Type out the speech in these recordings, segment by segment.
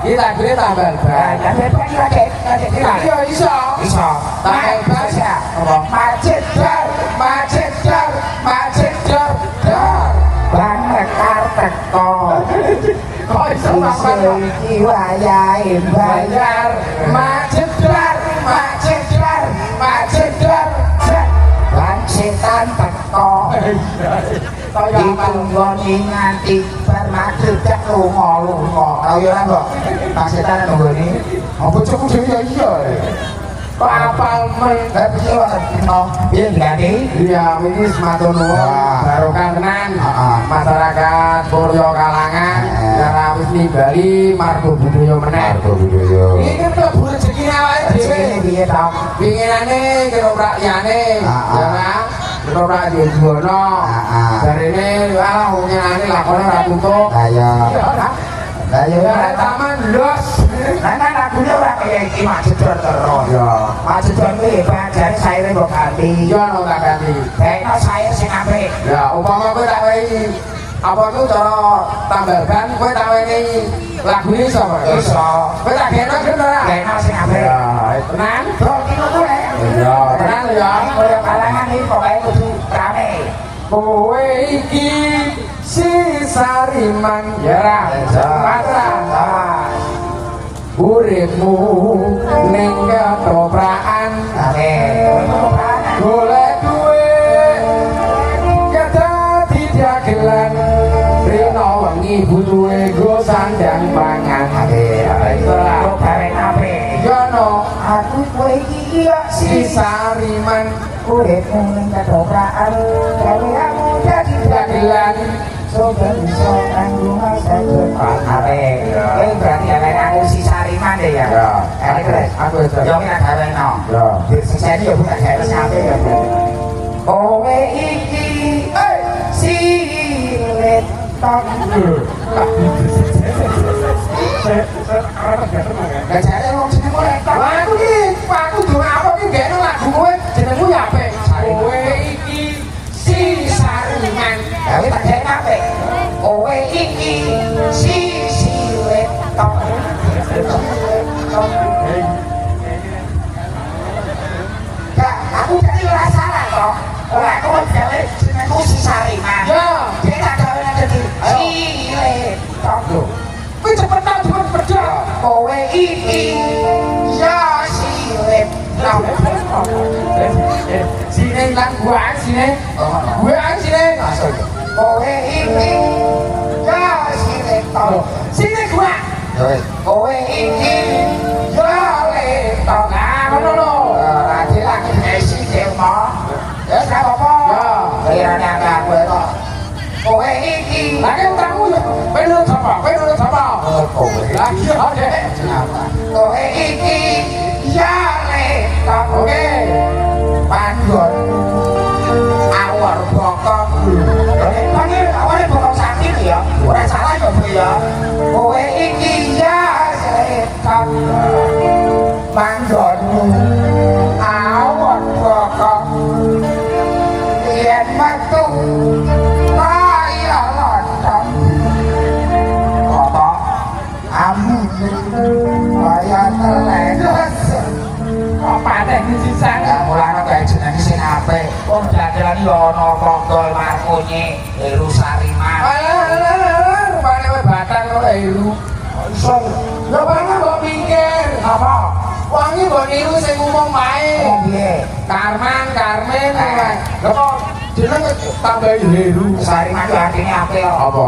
Kita gini tambal ban. Tambal ban Iya iso. Iso. Tambal ban ya. Macet dar. Ban nekar teko. Kok iso tambal iki wayahe bayar. Macet dar. Ban setan teko. Kaya apa? Ditunggu nganti bar maghrib cek lunga-lunga. Kaya ora kok. Pak setan nunggoni. Apa cukup dhewe ya iya. Kok apal men Piye wae kena piye ganti? iya ini sematur nuwun barokah tenan masyarakat Puryo Kalangan cara wis nimbali margo budaya meneh. Iki mlebu rezekine awake dhewe. Piye to? Pinginane ketoprak liyane ya kan. Ketoprak Jono. Jarene ah pinginane lakone ora tutup. Lah ya Ya taman los. Lah lagune ora kaya iki macet terus. Ya. Macet kuwi bajane saire kok ganti. Iya no tak ganti. Kayaknya sair sing apik. Ya umpama kowe tak wehi apa itu cara tambal ban kowe tak wehi lagune sapa? Iso. Kowe tak kena bener ora? Kayaknya sing apik. Ya, tenan. Bro, iki ngono le. Iya, tenan ya. Kaya kalangan iki pokoke kudu rame. Kowe iki si Sariman ya ra. Patra. Uripmu ning ketoprakan. Golek duit kedadi dagelan rino wengi butuhe go sandang pangan. Kok gawe apik. Yo no Aku kowe iki ya si Sariman uripmu ning ketoprakan. Gawe aku dadi dagelan sobat iso kanggo masa depan. Apik. Berarti aku si Sariman deh ya. Ya. Aku yo ora gaweno. Ya. Sisane yo bukan gawe sampe ya. Kowe iki silet tok. Gajare wong jeneng ora tok. Aku duwe apa iki gak lagu kowe jenengmu ya apik. Kowe iki si Sariman. Gawe tak gawe apik. Kowe iki silet tok. Kak, aku tadi ora salah toh. Ora aku gawe jenengku si Sariman. Ya. Dia tak gawe dadi silet tok lho. Kowe cepetan cepet kerja. Kowe iki ya silet tok. Sini lan gua sini. Gua sini. Kowe iki ya silet tok. Sini gua. Kowe iki ya silet tok. Nah, ngono lho. Lagi lagi ngisi demo. Ya ora apa-apa. Ya. Kirane aku kok. Kowe iki Lagi utangmu ya. Kowe nurut sapa? Kowe nurut sapa? kowe. Lagi ade. Kowe iki ya letok. Oke. Panggon awor bokong. Panggil awore bokong sakit ya. Ora salah ya, Bu ya. Kowe iki ya letok. Panggonmu awor bokong. Yen metu kaya lontong. Kok amun kaya teledes. Kok paten sisan. Ya mulane kae jenenge sing apik. Wong dagelan yo ana monggo markonye Heru Sariman. Alah, rupane kowe batang karo Heru. Iso Lho bang mbok mikir. apa? Wangi mbok niru sing ngomong wae. Wong piye? Karman, Karmen, wae. Lho kok jeneng tambahi Heru. Sariman yo artine apik kok. Apa?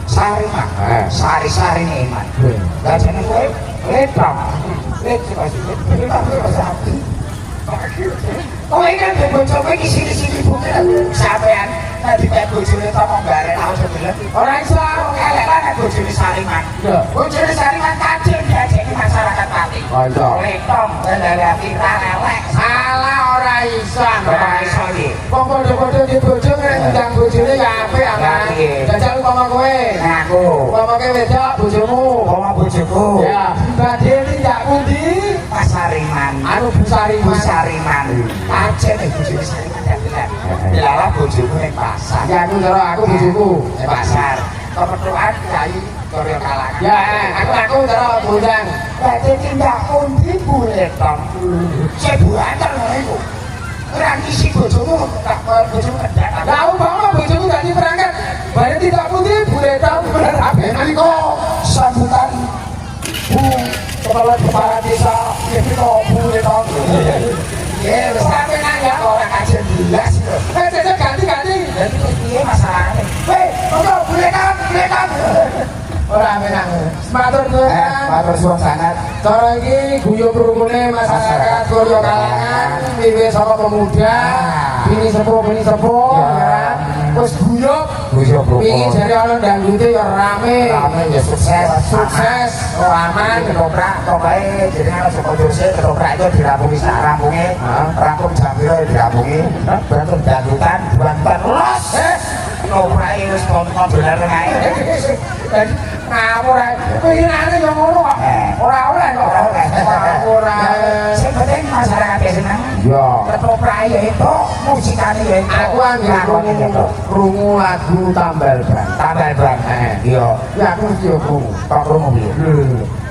Sariman. Sari-sari ne iman. Lah jeneng kowe letok. Letok pasti. Kowe kan bojoku iki sini-sini bukti sampean nek dipek bojone toko bareng aku sebelah. Ora iso. Elek lah nek bojone Sariman. Lho, Bojone Sariman kacil diajeki masyarakat Pati. Oh, iso. Letong lelek kita lelek. salah ora iso. Ora iso iki. Wong padha-padha di bojo nek ndang bojone ya apik ya kan. Jajal umpama kowe. Nah aku. Umpama kowe wedok bojomu. Bawa bojoku. Ya, badhe tindak pundi? Pak Sariman. Anu Bu Sariman. Bu Sariman. Aceh nek bojone Sariman dagelan. Dilalah bojoku ning pasar. Ya aku karo aku bojoku. Ning pasar. kebetulan Kyai Surya Kalangan. Ya, aku karo bujang. Badhe tindak pundi boleh tong. Saya buantar ngono iku. Ora ngisi bojomu tak bojomu kedak. Lah umpama bojomu ganti perangkat, bare tidak putih boleh tahu bener apa Menika sambutan Bu Kepala Desa Yefito boleh tong. Ya, wis sampe nang ya ora kajen jelas. Cecep ganti-ganti. Jadi piye masalahnya? Weh, kok boleh kan? Ora menang. Matur nuwun. Matur suwun sangat. Cara iki guyub rukune masyarakat Surya Kalangan wiwit saka pemuda, bini sepuh ya. Wis guyub rukun. Wingi jare ana dangdute ya rame. Rame ya sukses. Aman. Ketoprak tokae jenengan Joko Jose ketoprak itu dirampungi sak rampunge. Rampung jam piro dirampungi. Bantu dangdutan los. Ketoprak wis tonton bener kae. Ngawur ae. Pinane yo ngono kok. Ora oleh kok. Ora. Sing penting masyarakat seneng. Yo. Ketoprak ya itu musikane ya itu. Aku anggere krungu lagu tambal ban. Tambal ban. Iya. Ya aku mesti yo krungu. Kok krungu piye?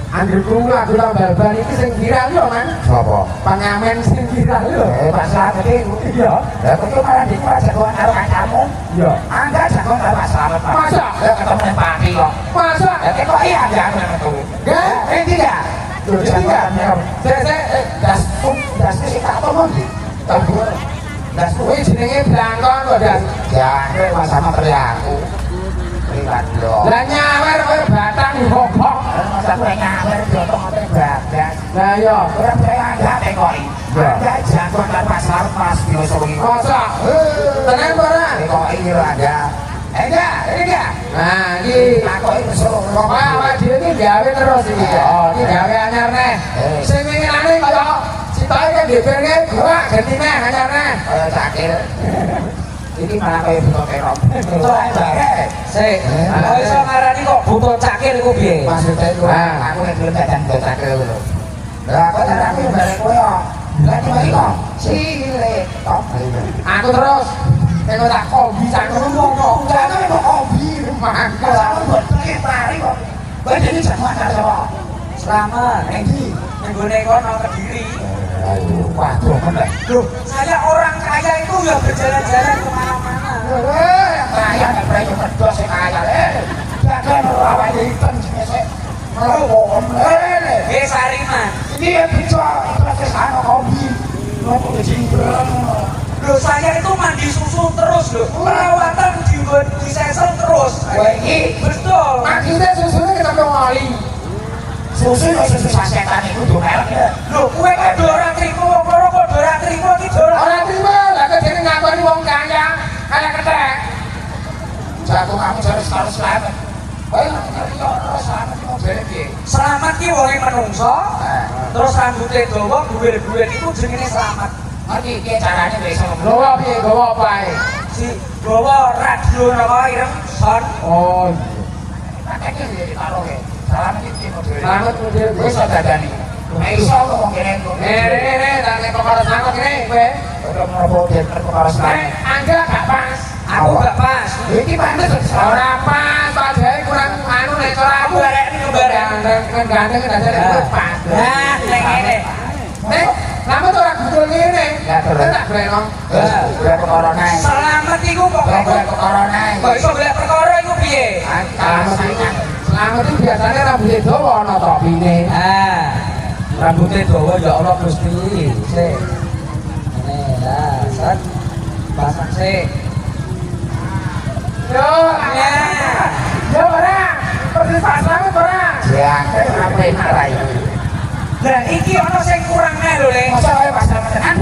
Anggere krungu lagu tambal ban iki sing viral yo, Man. Sapa? Pengamen sing viral yo. Masalah gede. Iya. Lah kok malah dikira jagoan karo kancamu? Iya. Angga jagoan karo Pak Slamet, Pak. Masa? Ya ketemu nang pati kok. Masa? Ya kok iya Angga metu. Nggih. Tidak. Das sing tak omong iki. Tak buat. Das Kuwi jenenge blangkon kok, Das. jangan kowe sama kali aku. Lihat lho. Lah nyawer kowe batang hobok. Masa kowe nyawer jotok ngoten bagas. Lah yo. Ora percaya Angga tekoki. Angga jagoan karo Pak Slamet Mas Bioso wingi. Masa? Tenan ora? Tekoki lho Angga. Enggak. Nah, iki Aku itu solo. pokoke awake dhewe iki gawe terus iki. Oh, iki gawe anyar neh. Sing winginane kaya citae kan DPR-ke gua ganti neh anyar neh. Cakil. Ini malah kayak butuh terong. Soalnya barek. Sik. Kok iso ngarani kok butuh cakil iku piye? Maksudnya itu aku yang belum datang butuh cakil dulu. Lah kok cara aku yang barek kowe kok. Lah cuma ini kok. Cilik. Top. Aku terus tengok tak kobi sak ngomong kok. Jangan memang hobi. Mangkel. Kalau aku buat tari kok. Kowe jadi jagoan karo sapa? Selamat. Endi? Nenggone kono Kediri. Aduh, waduh bener. Loh, saya orang kaya itu ya berjalan-jalan kemana-mana. Yang kaya nggak pernah nyemedot sing kaya. Jangan awak hitam sing melowong. Sariman. Ini yang bisa proses anak hobi. Nopo kejimbrang. Loh, saya itu mandi susu terus loh. Perawatan di sesel terus. Kowe iki Betul. Maksudnya susunya ketemu oli. susu yo susu sasetan iku do merek. Loh, kowe kok ora trimo wong loro kok ora trimo iki ora. Ora terima lah kok dene ngakoni wong kaya kayak ketek. Jatuh kamu harus selamat. Kowe harus selamat mau beli piye? Selamat ki wonge menungso. Terus rambutnya dawa, guwir-guwir itu jenenge selamat. Ngerti piye carane bisa Gowo piye gowo pae. Si gawa radio napa ireng son. Oh, pakai iki karo ke. Selamat iki mau beli. selamat model Wis dadani. Nek iso ngomong kene. Rene tak nek perkara selamat kene kowe. Udah ngopo dia perkara Nek selamat. angga gak pas. Aku gak pas. Iki pantes Ora pas, padahal kurang anu nek cara aku. Gandeng dasare pas. Nah, nek ngene. Nek selamat ora gudul ngene. Ya, terus. Tak breno. udah perkara nae. Selamat iku kok Udah perkara nae. kok iso golek perkara iku piye? Selamat itu biasanya rambutnya dawa ana topine. Ah. Rambutnya dawa ya Allah Gusti. Sik. Ngene lah, set. Pasang sik. Yo, Ya. yo ora. Persis Pak Slamet ora. Ya, apa marai. Lah iki ana sing kurang neh lho, Le. Masa wae pas tenan.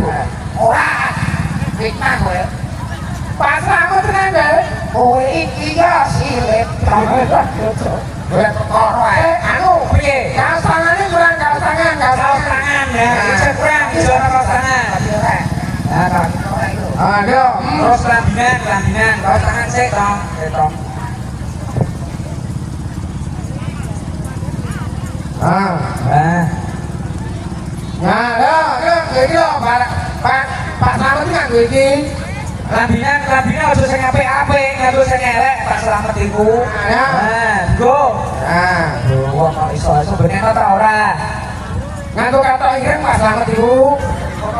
Ora. Fitnah kowe. Pak Slamet tenan bae. Kowe iki ya silet. Kowe perkara ae. Anu Piye? kaos tangane kurang kaos tangan, kaos Kaos tangan. tangan ya, iki kurang iso ana kaos tangan. Nah, kalau itu. Aduh, Terus lambinan, kaos tangan sik, Tong. Tong. Ah, Ah. nah, iki lho, Pak Slamet iki nganggo iki. Lambine aja sing apik-apik, nganggo sing elek, Pak Slamet iku. Nah, go. Nah, Wong kok iso bener ta ora? nganggo kata ireng Pak Slamet iku.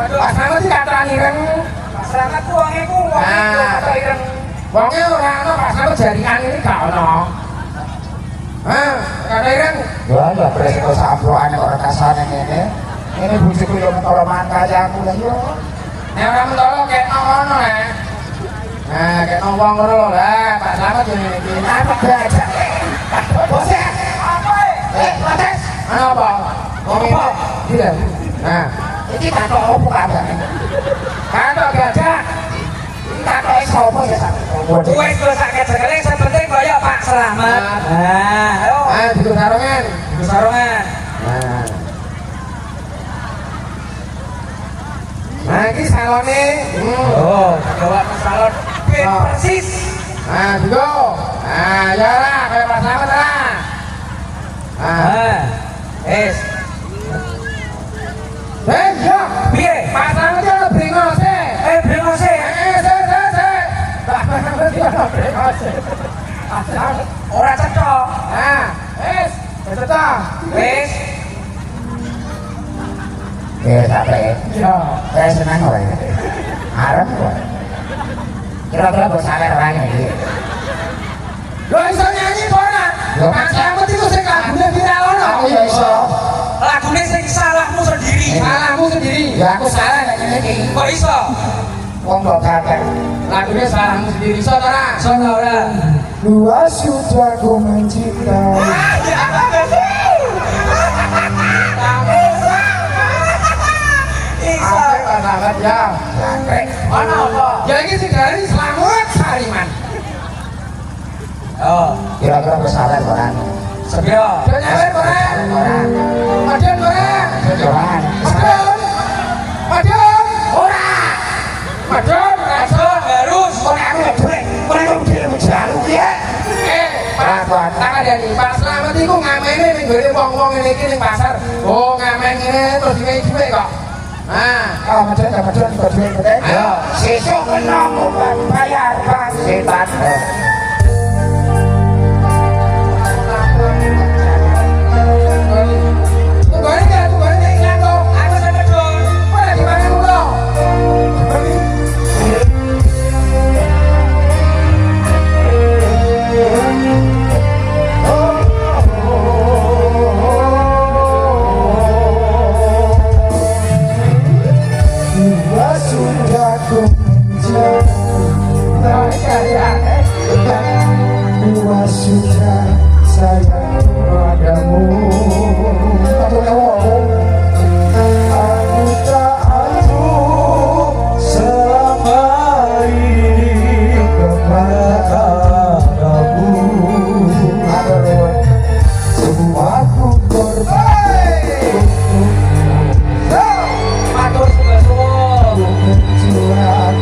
Pak Slamet iki kata ireng. Pak Slamet ku wong iku kata ireng. Wonge ora ono Pak Slamet jaringan ini gak ono. Hah, kata ireng. Ya beresiko samploane kok rekasane ngene. Ini bojoku yo mentolo mangka aku lha yo. Nek ora mentolo kek ono le. Nah, kek wong ngono lho. Lah, Pak Slamet yo ngene iki. Apa baca? Bose, apa? Bates. Apa? Apa? Iya. Nah, Iki katok opo kabeh? katok gajah. Katoke sapa ya sak? Wis go sak kejegeling sepenting kaya Pak Slamet. Nah, ayo. Ah, di sarungan. Di sarungan. Nah. Nah, iki salone. Oh, bawa salon fit Oh. persis. Nah, digo. Nah, ya lah, kayak Pak Slamet lah. Nah, Ah. Es. ya. Piye? Pak Slamet yo brengose. Brengose. Pak Slamet yo brengose. Ora cetha. Nah, tetep. Wis. Sampai. Yo. Saya senang ora ya. Arep kok. Kira-kira bos sawer ora iki. Lo iso nyanyi apa ora? Pak Slamet iku sing lagune viral ono. Aku ya iso. Lagune sing salahmu sendiri. Salahmu sendiri. Ya aku salah nek ngene iki. Kok iso? Wong kok kakek. Lagunya salahmu sendiri. Iso ta ora? Sono ora. Luas sudah ku mencintai. Iso. Apa Pak Slamet ya? Ono apa? Ya iki sing dari Slamet Sariman. Oh, Kira-kira bos sawer ora? sepio. Yo nyawer ora? Ora. Madun ora? Ora. Madun. Madun. Ora. Madun. Masuk harus. Ora aku dhuwit. Ora aku dhuwit jalu piye? Pak Kandhani, Pak Slamet iku ngamene ning gone wong-wong ngene iki ning pasar. Oh, ngamen ngene terus diwehi dhuwit kok. Nah, Oh, macam kok dhuwit kok. ayo. Sesuk kena bayar Pak setan. Tunggone gak tunggone nyanto. Aku sampe dong. Ora di mana mulo. Sudah ku mencintai. Dua sudah sayang padamu. Aku tak atur selama ini kepadamu. Semua ku korban Matur suwe-suwe. menjual.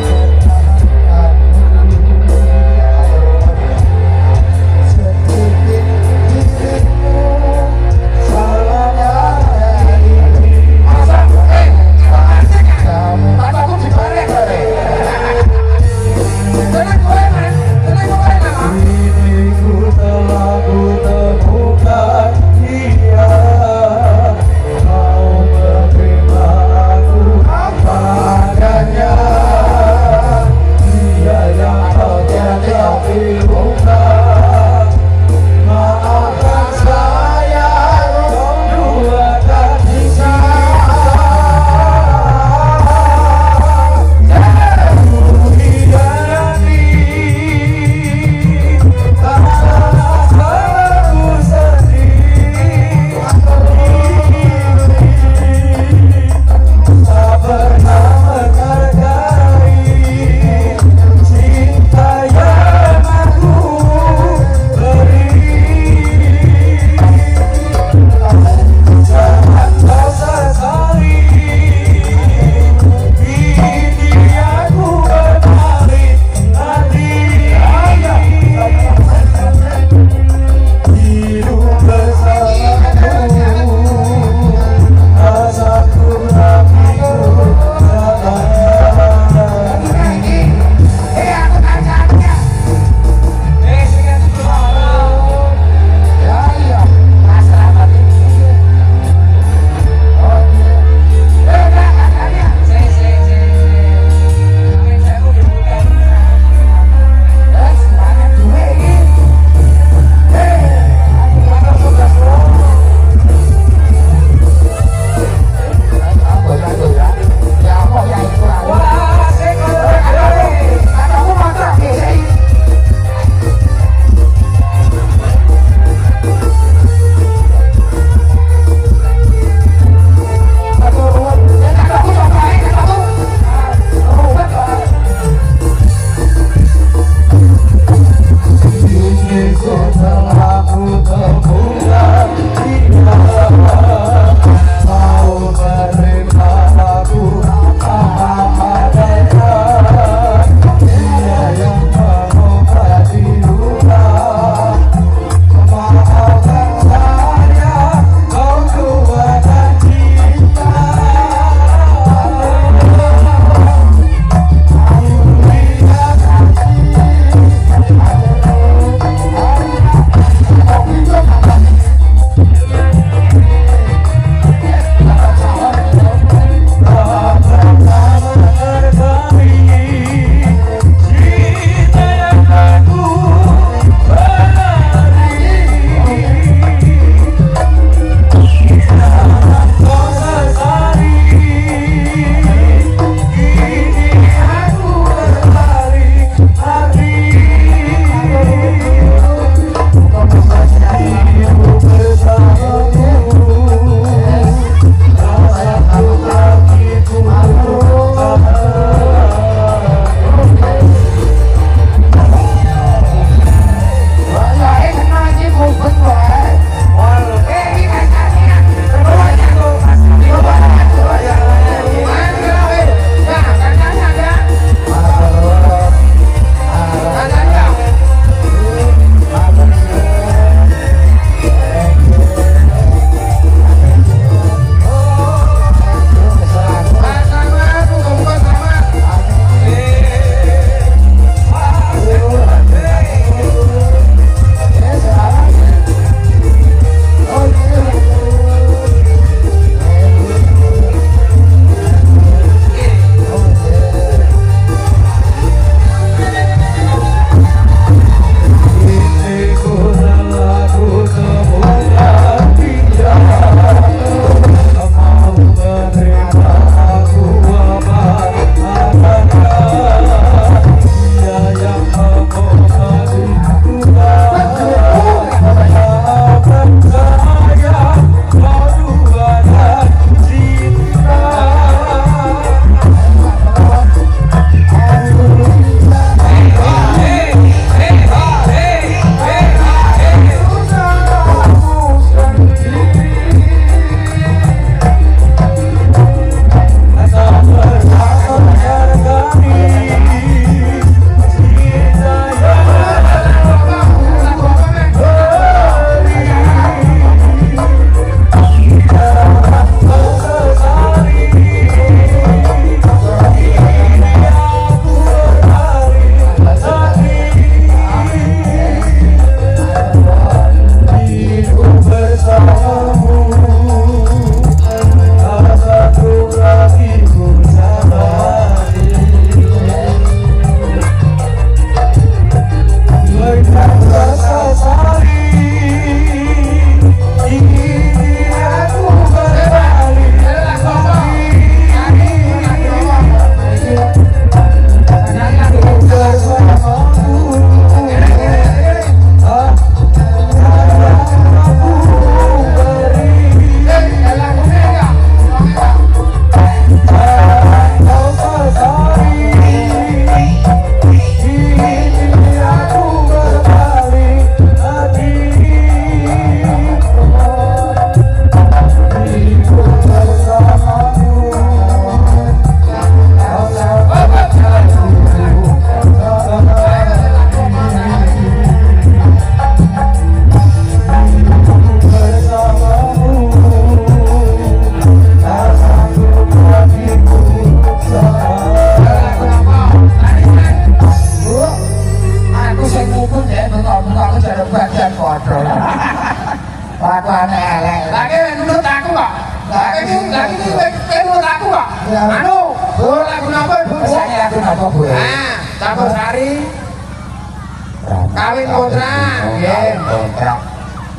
Kawin kontrak, nggih. Kontrak.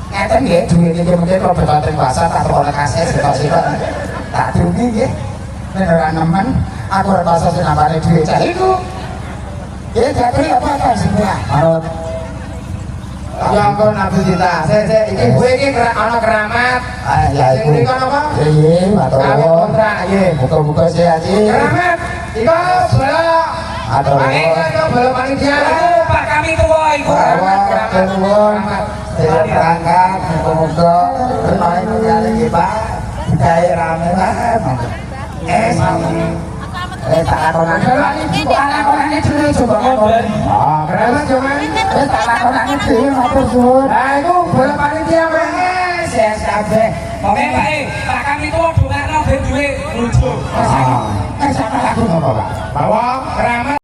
Ngeten nggih, duit iki mungkin kalau berkonten bahasa tak perlu kasih sitok-sitok. Tak dungi nggih. Nek ora nemen, aku ora rasa sinambane duit cah iku. Nggih, jadi apa semua. Manut. Ya ampun Nabi Dita. Sik iki kowe iki ana keramat. Ah, ya Sing iku. mriko napa? Iya, matur Kawin nuwun. kontrak, nggih. Buka-buka sih Haji. Keramat. Iku bola. Matur nuwun. Iku bola panitia. Pak kami tua iku. Matur nuwun. Saya berangkat, muka-muka. Kenalin kalian iki, Pak. Kayak rame banget. Tak lakonannya. Tak lakonannya dulu coba ngomong. Ah, keramat yo man. Tak lakonannya dulu, matur suwun. Lah iku bola panitia man. Saya kabeh. Pak kami tua dongakno ben duwe lucu. Sama lagu apa, Pak? Bahwa keramat